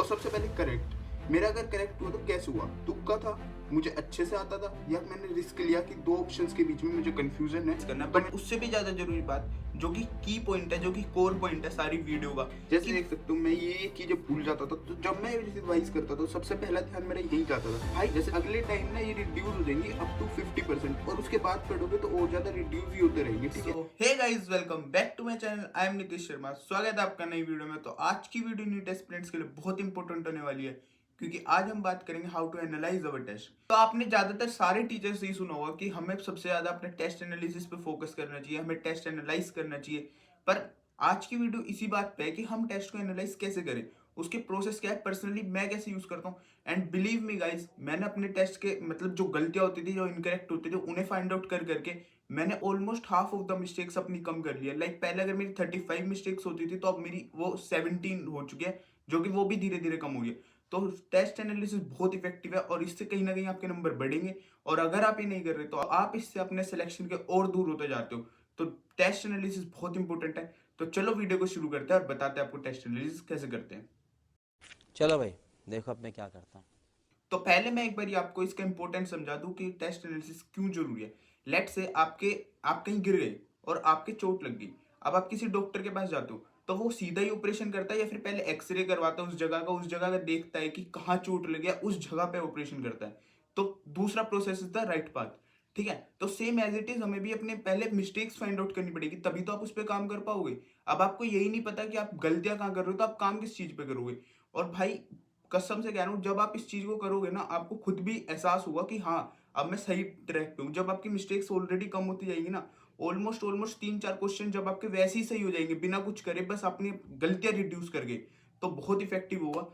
सबसे पहले करेक्ट, मेरा अगर करेक्ट हुआ तो कैसे हुआ? तुक्का था, मुझे अच्छे से आता था, या मैंने रिस्क लिया कि दो ऑप्शंस के बीच में मुझे कंफ्यूजन है करना। बट उससे भी ज्यादा जरूरी बात जो कि की पॉइंट है, जो कि कोर पॉइंट है सारी वीडियो का, जैसे देख सकते हो मैं ये चीजें भूल जाता था। तो जब मैं रिवाइज करता था सबसे पहला ध्यान मेरा यही जाता था, भाई जैसे अगले टाइम ना ये रिड्यूस हो जाएंगी अप टू 50%, और उसके बाद पढ़ोगे तो और ज्यादा रिड्यूस ही होते रहेंगे। ठीक है, hey guys, welcome back to my channel. I am Nitish Sharma. स्वागत है आपका नई वीडियो में। तो आज की वीडियो नीट एस्पिरेंट्स के लिए बहुत इंपॉर्टेंट होने वाली है, क्योंकि आज हम बात करेंगे how to analyse our test. तो आपने ज्यादातर सारे टीचर्स से ही सुना होगा कि हमें सबसे ज्यादा अपने टेस्ट एनालिसिस पे फोकस करना चाहिए, हमें टेस्ट एनालाइज करना चाहिए। पर आज की वीडियो इसी बात पे है कि हम टेस्ट को एनालाइज कैसे करें, उसके प्रोसेस क्या है, पर्सनली मैं कैसे यूज करता हूँ। एंड बिलीव मी गाइज, मैंने अपने टेस्ट के मतलब जो गलतियां होती थी, जो इनकरेक्ट होते थे, उन्हें फाइंड आउट कर करके मैंने almost half of the mistakes अपनी कम कर लिया। लाइक पहले अगर मेरी 35 मिस्टेक्स होती थी तो अब मेरी वो 17 हो चुकी है, जो कि वो भी धीरे धीरे कम हो गई। तो टेस्ट एनालिसिस बहुत इफेक्टिव है और इससे कहीं ना कहीं आपके नंबर बढ़ेंगे। और अगर आप ये नहीं कर रहे तो आप इससे अपने सिलेक्शन के और दूर होते जाते हो। तो टेस्ट एनालिसिस बहुत इंपॉर्टेंट है। तो चलो वीडियो को शुरू करते हैं और बताते हैं आपको टेस्ट एनालिसिस कैसे करते हैं। चलो भाई, देखो अब मैं क्या करता हूँ। तो पहले मैं एक बार आपको इसका इंपॉर्टेंट समझा दूं कि टेस्ट एनालिसिस क्यों जरूरी है। लेट से आप कहीं गिर गए और आपके चोट लग गई। अब आप किसी डॉक्टर के पास जाते हो तो वो सीधा ही ऑपरेशन करता है या फिर पहले एक्सरे करवाता है उस जगह का देखता है कि कहाँ चोट लगी है, उस जगह पे ऑपरेशन करता है। तो दूसरा process is the right path. ठीक है, तो सेम एज इट इज हमें भी अपने पहले मिस्टेक्स फाइंड आउट करनी पड़ेगी, तभी तो आप उस पर काम कर पाओगे। अब आपको यही नहीं पता कि आप गलतियां कहाँ कर रहे हो तो आप काम किस चीज पे करोगे। और भाई कसम से कह रहा हूं, जब आप इस चीज को करोगे ना आपको खुद भी एहसास होगा कि हाँ अब मैं सही ट्रैक पे हूँ। जब आपकी मिस्टेक्स ऑलरेडी कम होती जाएंगी ना, ऑलमोस्ट 3-4 क्वेश्चन जब आपके वैसे ही सही हो जाएंगे बिना कुछ करे, बस अपनी गलतियां रिड्यूस करके, तो बहुत इफेक्टिव होगा।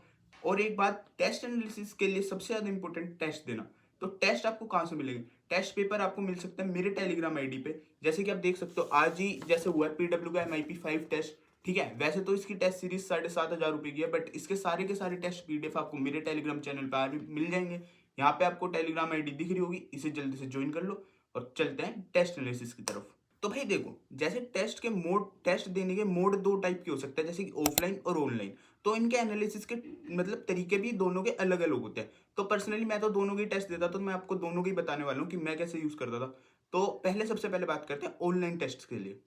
और एक बात, टेस्ट एनालिसिस के लिए सबसे ज्यादा इंपॉर्टेंट टेस्ट देना। तो टेस्ट आपको कहाँ से मिलेंगे? टेस्ट पेपर आपको मिल सकता है मेरे टेलीग्राम आईडी पे। जैसे कि आप देख सकते हो आज ही जैसे हुआ है PW का MIP 5 टेस्ट। ठीक है, वैसे तो इसकी टेस्ट सीरीज 7,500 रुपए की है, बट इसके सारे के सारे टेस्ट PDF आपको मेरे टेलीग्राम चैनल पर मिल जाएंगे। यहाँ पे आपको टेलीग्राम आईडी दिख रही होगी, इसे जल्दी से ज्वाइन कर लो और चलते हैं टेस्ट एनालिसिस की तरफ। तो भाई देखो, जैसे टेस्ट देने के मोड दो टाइप के हो सकते हैं, जैसे कि ऑफलाइन और ऑनलाइन। तो इनके एनालिसिस के मतलब तरीके भी दोनों के अलग अलग होते हैं। तो पर्सनली मैं तो दोनों के टेस्ट देता, तो मैं आपको दोनों के ही बताने वाला हूँ कि मैं कैसे यूज करता था। तो सबसे पहले बात करते हैं ऑनलाइन टेस्ट के लिए।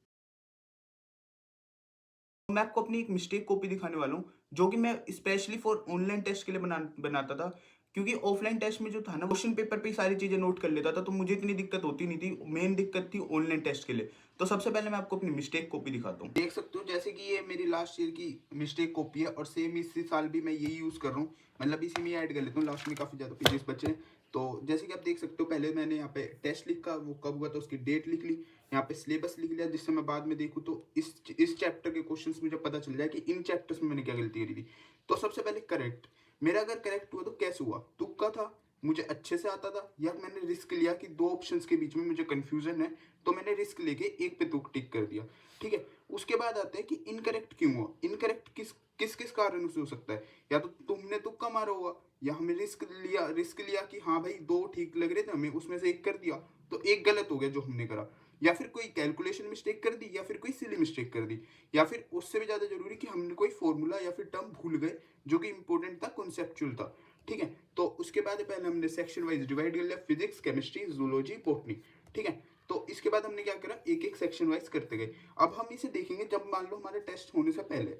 मैं आपको अपनी एक मिस्टेक कॉपी दिखाने वाला हूँ, जो कि मैं स्पेशली फॉर ऑनलाइन टेस्ट के लिए बनाता था। क्योंकि ऑफलाइन टेस्ट में जो था ना, क्वेश्चन पेपर पे ही सारी चीजें नोट कर लेता था, तो मुझे इतनी दिक्कत होती नहीं थी। मेन दिक्कत थी ऑनलाइन टेस्ट के लिए। तो सबसे पहले मैं आपको अपनी मिस्टेक कॉपी दिखाता हूँ। देख सकते हो जैसे कि ये मेरी लास्ट ईयर की मिस्टेक कॉपी है, और सेम इसी साल भी मैं यही यूज कर रहा हूँ। मतलब इसी में ऐड कर लेता हूँ, लास्ट में काफी ज्यादा पेजेस बचे हैं। तो जैसे कि आप देख सकते हो, पहले मैंने यहाँ पे टेस्ट लिखा, वो कब हुआ था उसकी डेट लिख ली, यहाँ पे सिलेबस लिख लिया, जिससे मैं बाद में देखूँ तो इस चैप्टर के क्वेश्चंस मुझे पता चल जाए कि इन चैप्टर्स में मैंने क्या गलती करी थी। तो सबसे पहले करेक्ट, मेरा अगर करेक्ट हुआ तो कैसे हुआ? तुक्का था, मुझे अच्छे से आता था, या मैंने रिस्क लिया कि दो ऑप्शंस के बीच में मुझे कंफ्यूजन है, तो मैंने रिस्क लेके एक पे तुक टिक कर दिया। ठीक है, उसके बाद आते हैं कि इनकरेक्ट क्यों हुआ। इनकरेक्ट किस किस किस कारण से हो सकता है? या तो तुमने तुक्का मारा होगा, या हमें रिस्क लिया कि हाँ भाई दो ठीक लग रहे थे, हमें उसमें से एक कर दिया, तो एक गलत हो गया जो हमने करा। या फिर कोई कैलकुलेशन मिस्टेक कर दी, या फिर कोई सिली मिस्टेक कर दी, या फिर उससे भी ज्यादा जरूरी कि हमने कोई फॉर्मूला या फिर टर्म भूल गए जो कि इंपॉर्टेंट था, कॉन्सेप्चुअल था। ठीक है, तो उसके बाद पहले हमने सेक्शन वाइज डिवाइड कर लिया, फिजिक्स, केमिस्ट्री, जूलॉजी, बॉटनी। ठीक है, तो इसके बाद हमने क्या करा, एक एक सेक्शन वाइज करते गए। अब हम इसे देखेंगे जब मान लो हमारे टेस्ट होने से पहले।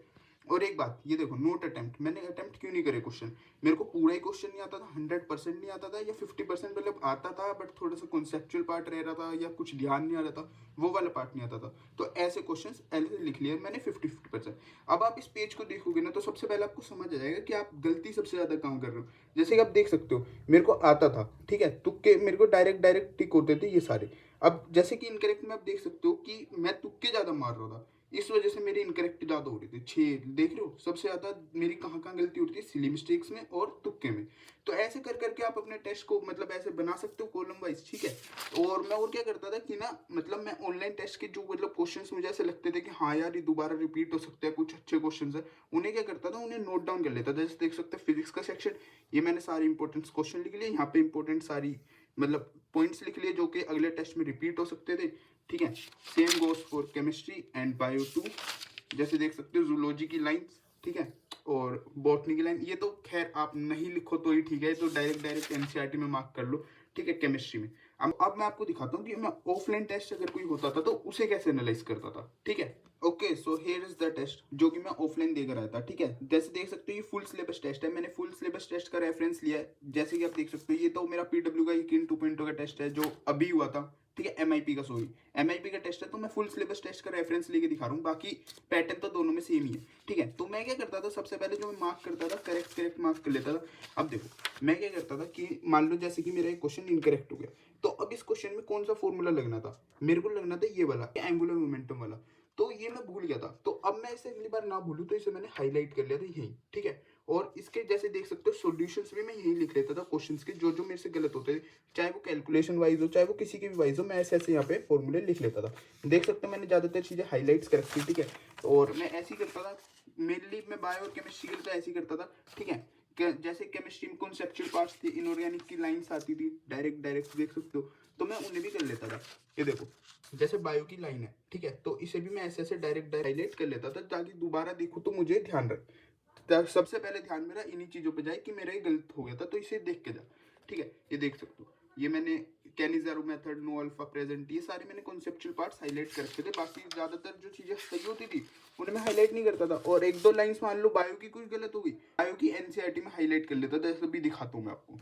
और एक बात ये देखो, नोट अटेम्प्ट, मैंने अटेम्प्ट क्यों नहीं करे क्वेश्चन? मेरे को पूरा ही क्वेश्चन नहीं आता था, 100% नहीं आता था, या 50% मतलब आता था बट थोड़ा सा कॉन्सेप्चुअल पार्ट रह रहा था, या कुछ ध्यान नहीं आ रहा था, वो वाला पार्ट नहीं आता था। तो ऐसे क्वेश्चन पहले से लिख लिए मैंने 50-50%। अब आप इस पेज को देखोगे ना, तो सबसे पहले आपको समझ आ जाएगा कि आप गलती सबसे ज्यादा कहाँ कर रहे हो। जैसे कि आप देख सकते हो, मेरे को आता था, ठीक है, तुक्के मेरे को डायरेक्ट टिक होते थे ये सारे। अब जैसे कि इनकरेक्ट में आप देख सकते हो कि मैं तुक्के ज्यादा मार रहा था, इस वजह से मेरी इनकरेक्ट ज्यादा हो रही थी। 6 देख रहे हो, सबसे ज्यादा मेरी कहाँ कहाँ गलती होती है, सिली मिस्टेक्स में और तुक्के में। तो ऐसे कर करके आप अपने टेस्ट को मतलब ऐसे बना सकते हो कॉलम वाइज। ठीक है, और मैं और क्या करता था कि ना, मतलब मैं ऑनलाइन टेस्ट के जो मतलब क्वेश्चंस मुझे ऐसे लगते थे कि हाँ यार ये दोबारा रिपीट हो सकते हैं, कुछ अच्छे क्वेश्चन है, उन्हें क्या करता था, उन्हें नोट डाउन कर लेता था। जैसे देख सकते हैं फिजिक्स का सेक्शन, ये मैंने सारे इंपॉर्टेंट क्वेश्चन लिख लिए, यहाँ पे इंपॉर्टेंट सारी मतलब पॉइंट्स लिख लिए जो कि अगले टेस्ट में रिपीट हो सकते थे। ठीक है, same goes for chemistry and bio 2। जैसे देख सकते हो जूलॉजी की लाइंस। ठीक है, और बॉटनी की लाइन, ये तो खैर आप नहीं लिखो तो ही ठीक है, तो डायरेक्ट एनसीईआरटी में मार्क कर लो, ठीक है, केमिस्ट्री में। अब मैं आपको दिखाता हूँ कि मैं ऑफलाइन टेस्ट अगर कोई होता था तो उसे कैसे एनालाइज करता था, ठीक है। Okay, so here is the test जो कि मैं ऑफलाइन देकर आया था, ठीक है। जैसे देख सकते हो ये फुल सिलेबस टेस्ट है, मैंने फुल सिलेबस टेस्ट का रेफरेंस लिया है। जैसे कि आप देख सकते हो ये तो मेरा पीडब्ल्यू का यकीन 2.0 का टेस्ट है जो अभी हुआ था, ठीक है, एमआईपी का, सॉरी एमआईपी का टेस्ट है, तो मैं फुल सिलेबस टेस्ट का रेफरेंस लेके दिखा रहा हूँ। बाकी पैटर्न तो दोनों में सेम ही है, ठीक है। तो मैं क्या करता था, सबसे पहले जो मैं मार्क करता था करेक्ट मार्क कर लेता था। अब देखो मैं क्या करता था कि मान लो जैसे कि मेरा एक क्वेश्चन इनकरेक्ट हो गया, तो अब इस क्वेश्चन में कौन सा फॉर्मूला लगना था, मेरे को लगना था ये वाला एंगुलर मोमेंटम वाला, तो ये मैं भूल गया था। तो अब मैं इसे अगली बार ना भूलूं तो इसे मैंने हाईलाइट कर लिया था यही, ठीक है। और इसके जैसे देख सकते हो सॉल्यूशंस भी मैं यही लिख लेता था क्वेश्चंस के, जो जो मेरे से गलत होते थे, चाहे वो कैलकुलेशन वाइज हो चाहे वो किसी के भी वाइज हो, मैं ऐसे ऐसे यहाँ पे फॉर्मूले लिख लेता था। देख सकते हो मैंने ज्यादातर चीजें हाईलाइट्स कर रखी, ठीक है। और मैं ऐसे ही करता था, मेनली मैं बायो और केमिस्ट्री के लिए तो ऐसे ही करता था, ठीक है। जैसे केमिस्ट्री में कॉन्सेप्चुअल पार्ट्स थी, इनऑर्गेनिक की लाइंस आती थी डायरेक्ट देख सकते हो, तो मैं उन्हें भी कर लेता था। ये देखो जैसे बायो की लाइन है, ठीक है, तो इसे भी मैं ऐसे ऐसे डायरेक्ट हाईलाइट कर लेता था ताकि दोबारा देखो तो मुझे ध्यान रहे। सबसे पहले ध्यान मेरा इन्हीं चीजों पे जाए कि मेरा ये गलत हो गया था, तो इसे देख के जा, ठीक है। ये देख सकते हो ये मैंने Cannizzaro method, no alpha present, ये सारे मैंने कॉन्सेप्चुअल पार्ट्स हाईलाइट कर रखे थे। बाकी ज्यादातर जो चीजें सही होती थी उन्हें मैं हाईलाइट नहीं करता था। और एक दो लाइंस मान लो बायो की कुछ गलत हो गई, बायो की एनसीईआरटी में हाईलाइट कर लेता था, जैसे भी दिखाता हूँ मैं आपको।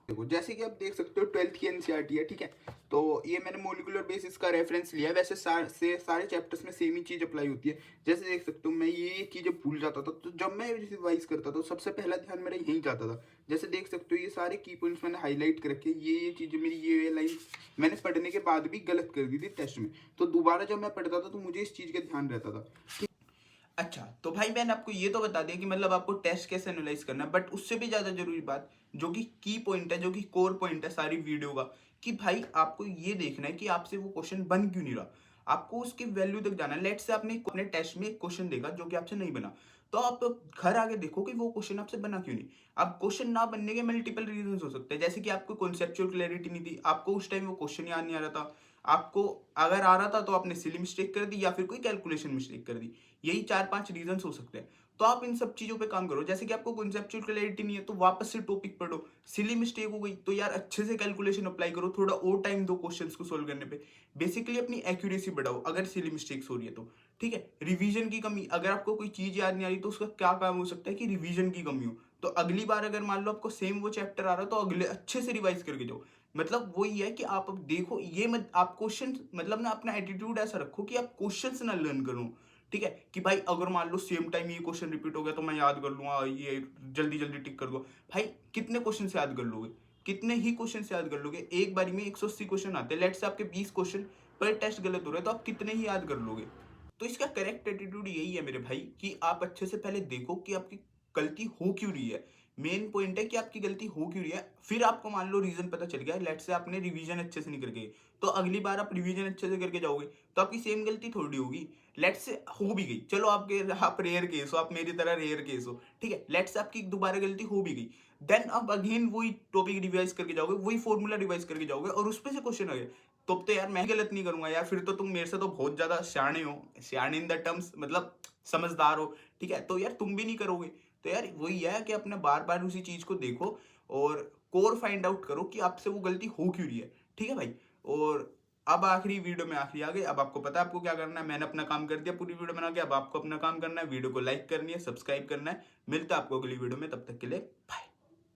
देखो जैसे कि आप देख सकते हो 12th की एनसीईआरटी है, ठीक है। तो ये मैंने मोलिकुलर बेसिस का रेफरेंस लिया है। वैसे सारे चैप्टर्स में सेम ही चीज अप्लाई होती है। जैसे देख सकते हो मैं ये चीजें भूल जाता था, तो जब मैं रिवाइज करता था तो सबसे पहला ध्यान मेरा यही जाता था। जैसे देख सकते हो ये सारे की पॉइंट्स मैंने हाईलाइट कर रखे, ये चीजें मेरी ये लाइन मैंने पढ़ने के बाद भी गलत कर दी थी टेस्ट में, तो दोबारा जब मैं पढ़ता था तो मुझे इस चीज का ध्यान रहता था। अच्छा तो भाई मैंने आपको ये तो बता दिया कि मतलब आपको टेस्ट कैसे एनालाइज करना है, बट उससे भी ज्यादा जरूरी बात जो कि की पॉइंट है, जो कि कोर पॉइंट है सारी वीडियो का, कि भाई आपको ये देखना है कि आपसे वो क्वेश्चन बन क्यों नहीं रहा, आपको उसकी वैल्यू तक जाना है। लेट से आपने अपने टेस्ट में एक क्वेश्चन देखा जो कि आपसे नहीं बना, तो आप घर आगे देखो कि वो क्वेश्चन आपसे बना क्यों नहीं। अब क्वेश्चन ना बनने के मल्टीपल रीजन हो सकते हैं, जैसे कि आपको कॉन्सेप्चुअल क्लैरिटी नहीं थी, आपको उस टाइम वो क्वेश्चन याद नहीं आ रहा था, आपको अगर आ रहा था तो आपने सिली मिस्टेक कर दी या फिर कोई कैलकुलेशन मिस्टेक कर दी। यही 4-5 रीजन हो सकते हैं। तो आप इन सब चीजों पे काम करो। जैसे कि आपको कॉन्सेप्चुअल क्लैरिटी नहीं है तो वापस से टॉपिक पढ़ो, सिली मिस्टेक हो गई तो यार अच्छे से कैलकुलेशन अप्लाई करो, थोड़ा और टाइम दो क्वेश्चंस को सोल्व करने पे। बेसिकली अपनी एक्यूरेसी बढ़ाओ अगर सिली मिस्टेक्स हो रही है तो, ठीक है। रिवीजन की कमी, अगर आपको कोई चीज याद नहीं आ रही तो उसका क्या काम हो सकता है कि रिवीजन की कमी हो, तो अगली बार अगर मान लो आपको सेम वो चैप्टर आ रहा है तो अगले अच्छे से रिवाइज करके जाओ। मतलब वही है कि आप अब देखो ये मत आप क्वेश्चन मतलब ना अपना एटीट्यूड ऐसा रखो कि आप क्वेश्चंस ना लर्न करो, ठीक है। कि भाई अगर मान लो सेम टाइम ये क्वेश्चन रिपीट हो गया तो मैं याद कर लूंगा, ये जल्दी जल्दी टिक कर दूंगा। भाई कितने क्वेश्चन से याद कर लोगे, कितने ही क्वेश्चन से याद कर लोगे, एक बारी में 180 क्वेश्चन आते हैं, लेट से आपके 20 क्वेश्चन पर टेस्ट गलत हो रहे हैं तो आप कितने ही याद कर लोगे। तो इसका करेक्ट एटीट्यूड यही है मेरे भाई कि आप अच्छे से पहले देखो कि आपकी गलती हो क्यों रही है। मेन पॉइंट है कि आपकी गलती हो क्यों रही है। फिर आपको मान लो रीजन पता चल गया, लेट से आपने रिवीजन अच्छे से नहीं करके, तो अगली बार आप रिवीजन अच्छे से करके जाओगे तो आपकी सेम गलती थोड़ी होगी। लेट से हो भी गई, चलो आपके आप रेयर केस हो, आप मेरी तरह रेयर केस हो, ठीक है। लेट से आपकी दोबारा गलती हो भी गई, देन आप अगेन वही टॉपिक रिवाइज करके जाओगे, वही फॉर्मूला रिवाइज करके जाओगे और उस पे से क्वेश्चन आ गए, तब तो यार मैं गलत नहीं करूंगा यार, फिर तो तुम मेरे से तो बहुत ज्यादा सियाने हो, सियाने इन द टर्म्स मतलब समझदार हो, ठीक है, तो यार तुम भी नहीं करोगे। तो यार वही है कि अपने बार बार उसी चीज को देखो और कोर फाइंड आउट करो कि आपसे वो गलती हो क्यों रही है, ठीक है भाई। और अब आखिरी वीडियो में आखिरी आ गई, अब आपको पता है आपको क्या करना है, मैंने अपना काम कर दिया पूरी वीडियो बना के, अब आपको अपना काम करना है, वीडियो को लाइक करनी है, सब्सक्राइब करना है। मिलता है आपको अगली वीडियो में, तब तक के लिए बाय।